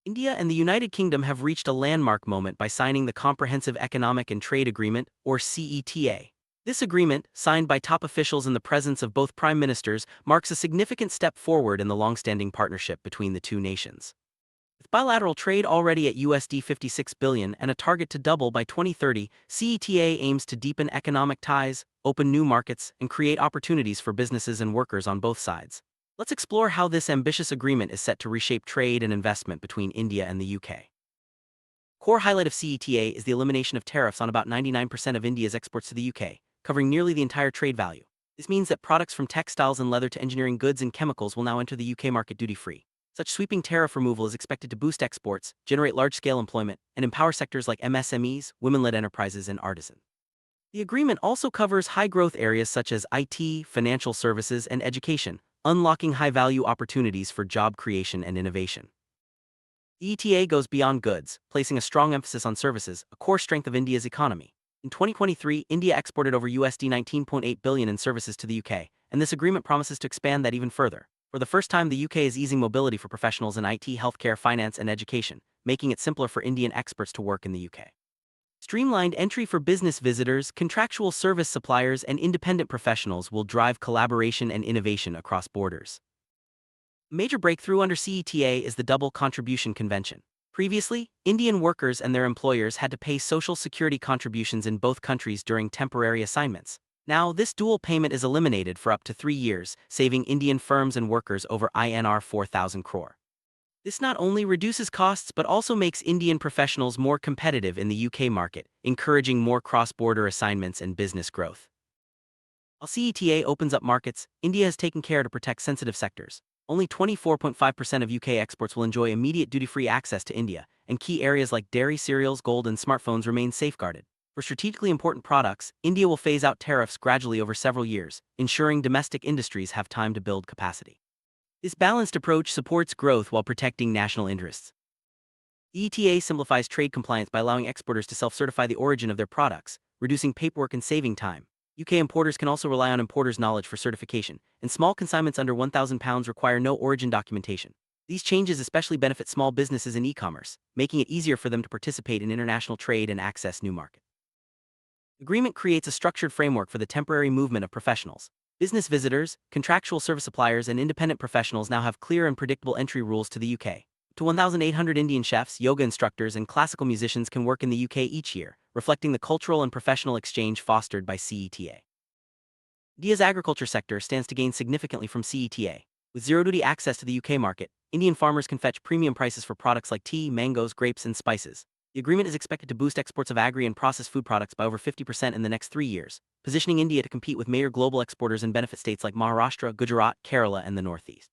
India and the United Kingdom have reached a landmark moment by signing the Comprehensive Economic and Trade Agreement, or CETA. This agreement, signed by top officials in the presence of both prime ministers, marks a significant step forward in the long-standing partnership between the two nations. With bilateral trade already at USD 56 billion and a target to double by 2030, CETA aims to deepen economic ties, open new markets, and create opportunities for businesses and workers on both sides. Let's explore how this ambitious agreement is set to reshape trade and investment between India and the UK. Core highlight of CETA is the elimination of tariffs on about 99% of India's exports to the UK, covering nearly the entire trade value. This means that products from textiles and leather to engineering goods and chemicals will now enter the UK market duty-free. Such sweeping tariff removal is expected to boost exports, generate large-scale employment, and empower sectors like MSMEs, women-led enterprises, and artisans. The agreement also covers high-growth areas such as IT, financial services, and education, unlocking high-value opportunities for job creation and innovation. The ETA goes beyond goods, placing a strong emphasis on services, a core strength of India's economy. In 2023, India exported over USD 19.8 billion in services to the UK, and this agreement promises to expand that even further. For the first time, the UK is easing mobility for professionals in IT, healthcare, finance, and education, making it simpler for Indian experts to work in the UK. Streamlined entry for business visitors, contractual service suppliers, and independent professionals will drive collaboration and innovation across borders. A major breakthrough under CETA is the Double Contribution Convention. Previously, Indian workers and their employers had to pay social security contributions in both countries during temporary assignments. Now, this dual payment is eliminated for up to 3 years, saving Indian firms and workers over INR 4,000 crore. This not only reduces costs but also makes Indian professionals more competitive in the UK market, encouraging more cross-border assignments and business growth. While CETA opens up markets, India has taken care to protect sensitive sectors. Only 24.5% of UK exports will enjoy immediate duty-free access to India, and key areas like dairy, cereals, gold, and smartphones remain safeguarded. For strategically important products, India will phase out tariffs gradually over several years, ensuring domestic industries have time to build capacity. This balanced approach supports growth while protecting national interests. ETA simplifies trade compliance by allowing exporters to self-certify the origin of their products, reducing paperwork and saving time. UK importers can also rely on importers' knowledge for certification, and small consignments under £1,000 require no origin documentation. These changes especially benefit small businesses in e-commerce, making it easier for them to participate in international trade and access new markets. The agreement creates a structured framework for the temporary movement of professionals. Business visitors, contractual service suppliers, and independent professionals now have clear and predictable entry rules to the UK. To 1,800 Indian chefs, yoga instructors, and classical musicians can work in the UK each year, reflecting the cultural and professional exchange fostered by CETA. India's agriculture sector stands to gain significantly from CETA. With zero-duty access to the UK market, Indian farmers can fetch premium prices for products like tea, mangoes, grapes, and spices. The agreement is expected to boost exports of agri and processed food products by over 50% in the next 3 years, positioning India to compete with major global exporters and benefit states like Maharashtra, Gujarat, Kerala, and the Northeast.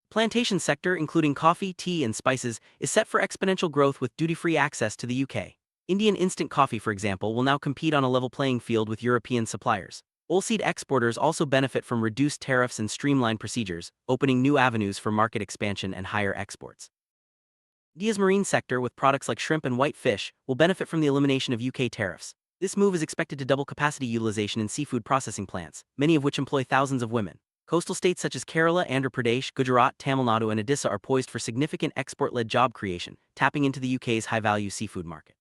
The plantation sector, including coffee, tea, and spices, is set for exponential growth with duty-free access to the UK. Indian instant coffee, for example, will now compete on a level playing field with European suppliers. Oilseed exporters also benefit from reduced tariffs and streamlined procedures, opening new avenues for market expansion and higher exports. India's marine sector, with products like shrimp and white fish, will benefit from the elimination of UK tariffs. This move is expected to double capacity utilization in seafood processing plants, many of which employ thousands of women. Coastal states such as Kerala, Andhra Pradesh, Gujarat, Tamil Nadu, and Odisha are poised for significant export-led job creation, tapping into the UK's high-value seafood market.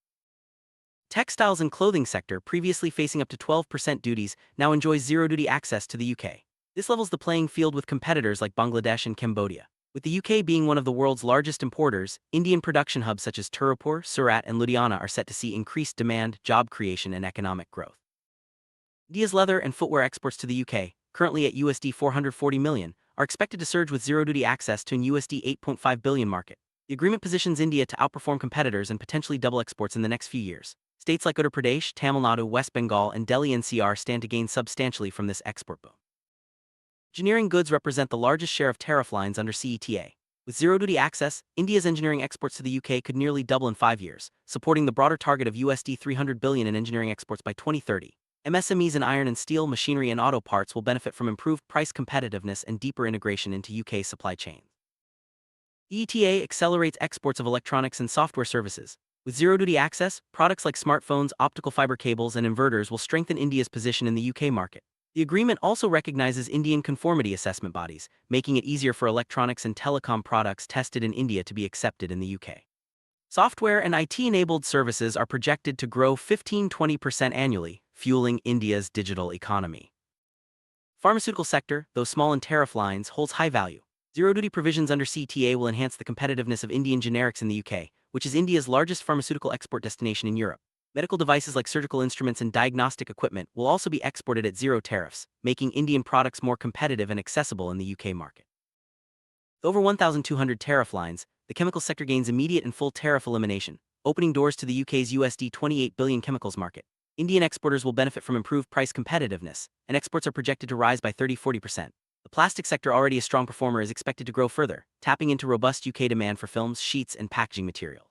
Textiles and clothing sector, previously facing up to 12% duties, now enjoys zero-duty access to the UK. This levels the playing field with competitors like Bangladesh and Cambodia. With the UK being one of the world's largest importers, Indian production hubs such as Tirupur, Surat, and Ludhiana are set to see increased demand, job creation, and economic growth. India's leather and footwear exports to the UK, currently at USD 440 million, are expected to surge with zero-duty access to an USD 8.5 billion market. The agreement positions India to outperform competitors and potentially double exports in the next few years. States like Uttar Pradesh, Tamil Nadu, West Bengal, and Delhi NCR stand to gain substantially from this export boom. Engineering goods represent the largest share of tariff lines under CETA. With zero-duty access, India's engineering exports to the UK could nearly double in 5 years, supporting the broader target of USD 300 billion in engineering exports by 2030. MSMEs in iron and steel, machinery, and auto parts will benefit from improved price competitiveness and deeper integration into UK supply chains. ETA accelerates exports of electronics and software services. With zero-duty access, products like smartphones, optical fiber cables, and inverters will strengthen India's position in the UK market. The agreement also recognizes Indian conformity assessment bodies, making it easier for electronics and telecom products tested in India to be accepted in the UK. Software and IT-enabled services are projected to grow 15–20% annually, fueling India's digital economy. Pharmaceutical sector, though small in tariff lines, holds high value. Zero-duty provisions under CETA will enhance the competitiveness of Indian generics in the UK, which is India's largest pharmaceutical export destination in Europe. Medical devices like surgical instruments and diagnostic equipment will also be exported at zero tariffs, making Indian products more competitive and accessible in the UK market. With over 1,200 tariff lines, the chemical sector gains immediate and full tariff elimination, opening doors to the UK's USD 28 billion chemicals market. Indian exporters will benefit from improved price competitiveness, and exports are projected to rise by 30–40%. The plastic sector, already a strong performer, is expected to grow further, tapping into robust UK demand for films, sheets, and packaging material.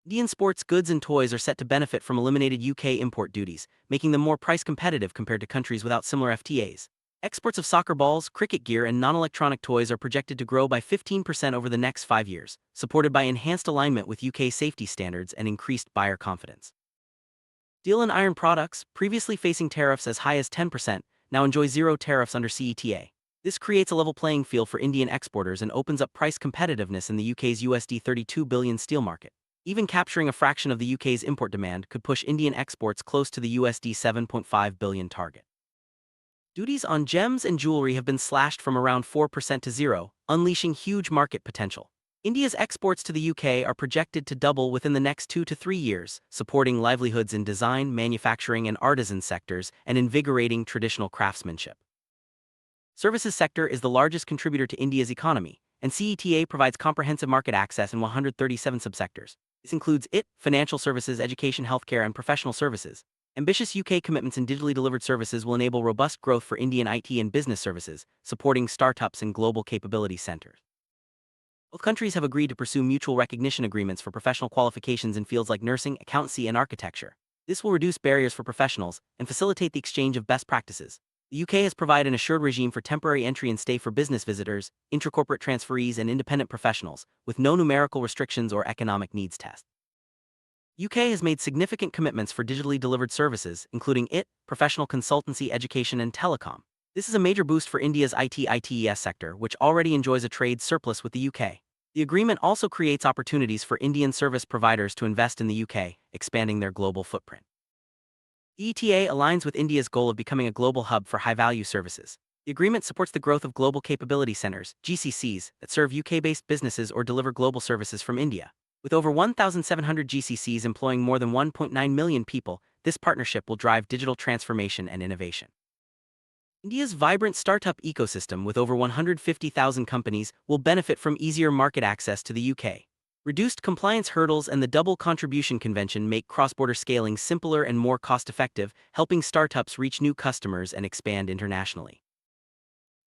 Indian sports goods and toys are set to benefit from eliminated UK import duties, making them more price competitive compared to countries without similar FTAs. Exports of soccer balls, cricket gear, and non-electronic toys are projected to grow by 15% over the next 5 years, supported by enhanced alignment with UK safety standards and increased buyer confidence. Steel and iron products, previously facing tariffs as high as 10%, now enjoy zero tariffs under CETA. This creates a level playing field for Indian exporters and opens up price competitiveness in the UK's USD 32 billion steel market. Even capturing a fraction of the UK's import demand could push Indian exports close to the USD 7.5 billion target. Duties on gems and jewelry have been slashed from around 4% to zero, unleashing huge market potential. India's exports to the UK are projected to double within the next 2 to 3 years, supporting livelihoods in design, manufacturing, and artisan sectors, and invigorating traditional craftsmanship. Services sector is the largest contributor to India's economy, and CETA provides comprehensive market access in 137 subsectors. This includes financial services, education, healthcare, and professional services. Ambitious UK commitments in digitally delivered services will enable robust growth for Indian IT and business services, supporting startups and global capability centers. Both countries have agreed to pursue mutual recognition agreements for professional qualifications in fields like nursing, accountancy, and architecture. This will reduce barriers for professionals and facilitate the exchange of best practices. The UK has provided an assured regime for temporary entry and stay for business visitors, intracorporate transferees, and independent professionals, with no numerical restrictions or economic needs test. UK has made significant commitments for digitally delivered services, including professional consultancy, education, and telecom. This is a major boost for India's ITES sector, which already enjoys a trade surplus with the UK. The agreement also creates opportunities for Indian service providers to invest in the UK, expanding their global footprint. ETA aligns with India's goal of becoming a global hub for high-value services. The agreement supports the growth of global capability centers, GCCs, that serve UK-based businesses or deliver global services from India. With over 1,700 GCCs employing more than 1.9 million people, this partnership will drive digital transformation and innovation. India's vibrant startup ecosystem, with over 150,000 companies, will benefit from easier market access to the UK. Reduced compliance hurdles and the double contribution convention make cross-border scaling simpler and more cost-effective, helping startups reach new customers and expand internationally.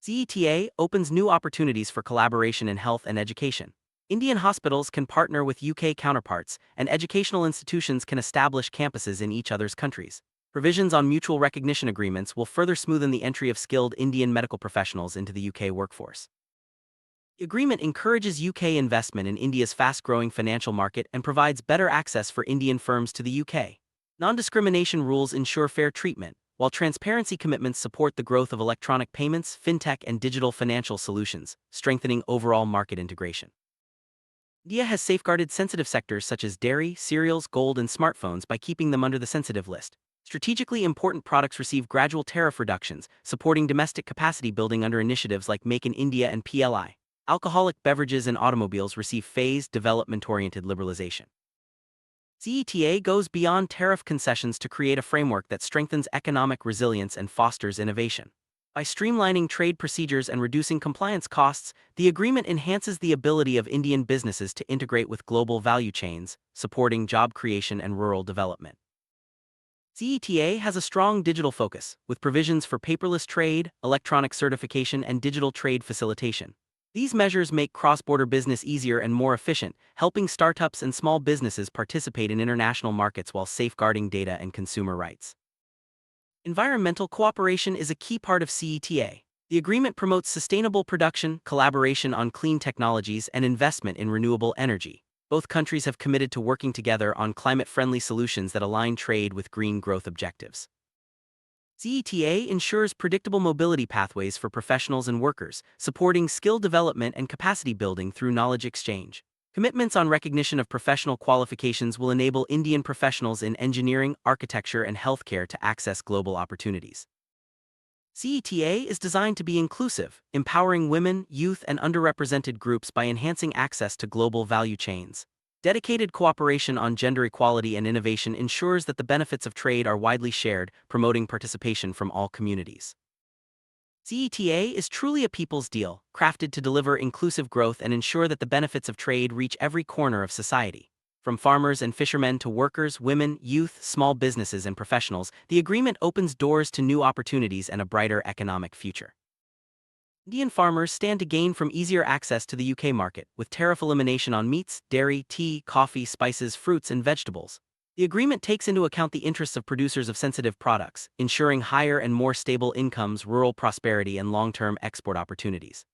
CETA opens new opportunities for collaboration in health and education. Indian hospitals can partner with UK counterparts, and educational institutions can establish campuses in each other's countries. Provisions on mutual recognition agreements will further smoothen the entry of skilled Indian medical professionals into the UK workforce. The agreement encourages UK investment in India's fast-growing financial market and provides better access for Indian firms to the UK. Non-discrimination rules ensure fair treatment, while transparency commitments support the growth of electronic payments, fintech, and digital financial solutions, strengthening overall market integration. India has safeguarded sensitive sectors such as dairy, cereals, gold, and smartphones by keeping them under the sensitive list. Strategically important products receive gradual tariff reductions, supporting domestic capacity building under initiatives like Make in India and PLI. Alcoholic beverages and automobiles receive phased, development-oriented liberalization. CETA goes beyond tariff concessions to create a framework that strengthens economic resilience and fosters innovation. By streamlining trade procedures and reducing compliance costs, the agreement enhances the ability of Indian businesses to integrate with global value chains, supporting job creation and rural development. CETA has a strong digital focus, with provisions for paperless trade, electronic certification, and digital trade facilitation. These measures make cross-border business easier and more efficient, helping startups and small businesses participate in international markets while safeguarding data and consumer rights. Environmental cooperation is a key part of CETA. The agreement promotes sustainable production, collaboration on clean technologies, and investment in renewable energy. Both countries have committed to working together on climate-friendly solutions that align trade with green growth objectives. CETA ensures predictable mobility pathways for professionals and workers, supporting skill development and capacity building through knowledge exchange. Commitments on recognition of professional qualifications will enable Indian professionals in engineering, architecture, and healthcare to access global opportunities. CETA is designed to be inclusive, empowering women, youth, and underrepresented groups by enhancing access to global value chains. Dedicated cooperation on gender equality and innovation ensures that the benefits of trade are widely shared, promoting participation from all communities. CETA is truly a people's deal, crafted to deliver inclusive growth and ensure that the benefits of trade reach every corner of society. From farmers and fishermen to workers, women, youth, small businesses, and professionals, the agreement opens doors to new opportunities and a brighter economic future. Indian farmers stand to gain from easier access to the UK market, with tariff elimination on meats, dairy, tea, coffee, spices, fruits, and vegetables. The agreement takes into account the interests of producers of sensitive products, ensuring higher and more stable incomes, rural prosperity, and long-term export opportunities.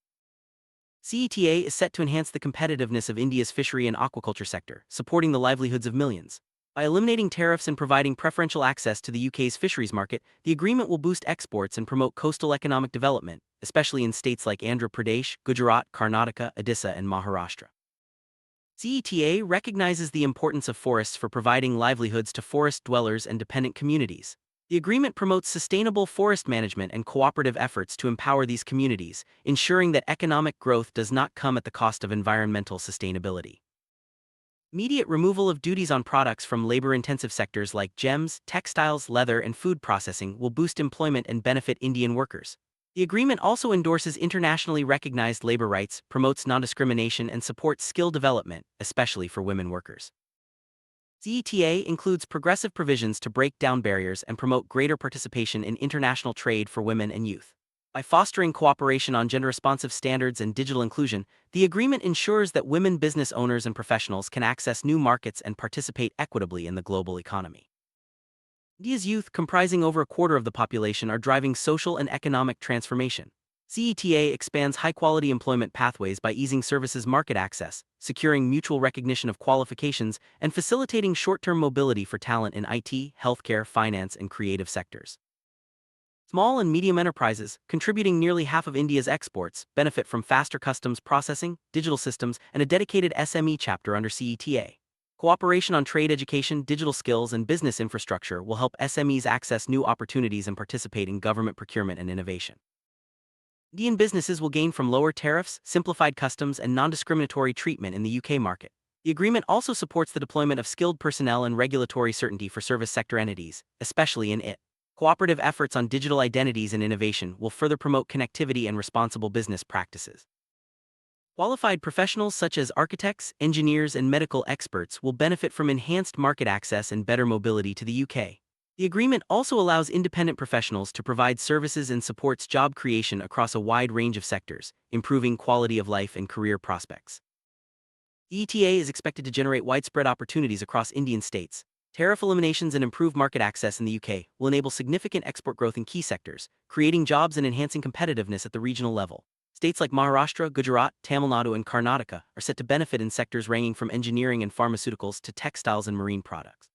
CETA is set to enhance the competitiveness of India's fishery and aquaculture sector, supporting the livelihoods of millions. By eliminating tariffs and providing preferential access to the UK's fisheries market, the agreement will boost exports and promote coastal economic development, especially in states like Andhra Pradesh, Gujarat, Karnataka, Odisha, and Maharashtra. CETA recognizes the importance of forests for providing livelihoods to forest dwellers and dependent communities. The agreement promotes sustainable forest management and cooperative efforts to empower these communities, ensuring that economic growth does not come at the cost of environmental sustainability. Immediate removal of duties on products from labor-intensive sectors like gems, textiles, leather, and food processing will boost employment and benefit Indian workers. The agreement also endorses internationally recognized labor rights, promotes non-discrimination, and supports skill development, especially for women workers. CETA includes progressive provisions to break down barriers and promote greater participation in international trade for women and youth. By fostering cooperation on gender-responsive standards and digital inclusion, the agreement ensures that women business owners and professionals can access new markets and participate equitably in the global economy. India's youth, comprising over a quarter of the population, are driving social and economic transformation. CETA expands high-quality employment pathways by easing services market access, securing mutual recognition of qualifications, and facilitating short-term mobility for talent in IT, healthcare, finance, and creative sectors. Small and medium enterprises, contributing nearly half of India's exports, benefit from faster customs processing, digital systems, and a dedicated SME chapter under CETA. Cooperation on trade education, digital skills, and business infrastructure will help SMEs access new opportunities and participate in government procurement and innovation. Indian businesses will gain from lower tariffs, simplified customs, and non-discriminatory treatment in the UK market. The agreement also supports the deployment of skilled personnel and regulatory certainty for service sector entities, especially in IT. Cooperative efforts on digital identities and innovation will further promote connectivity and responsible business practices. Qualified professionals such as architects, engineers, and medical experts will benefit from enhanced market access and better mobility to the UK. The agreement also allows independent professionals to provide services and supports job creation across a wide range of sectors, improving quality of life and career prospects. ETA is expected to generate widespread opportunities across Indian states. Tariff eliminations and improved market access in the UK will enable significant export growth in key sectors, creating jobs and enhancing competitiveness at the regional level. States like Maharashtra, Gujarat, Tamil Nadu, and Karnataka are set to benefit in sectors ranging from engineering and pharmaceuticals to textiles and marine products.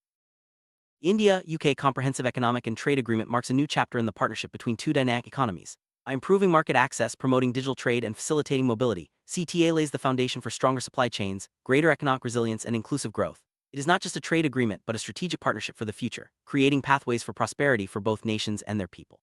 The India-UK Comprehensive Economic and Trade Agreement marks a new chapter in the partnership between two dynamic economies. By improving market access, promoting digital trade, and facilitating mobility, CETA lays the foundation for stronger supply chains, greater economic resilience, and inclusive growth. It is not just a trade agreement but a strategic partnership for the future, creating pathways for prosperity for both nations and their people.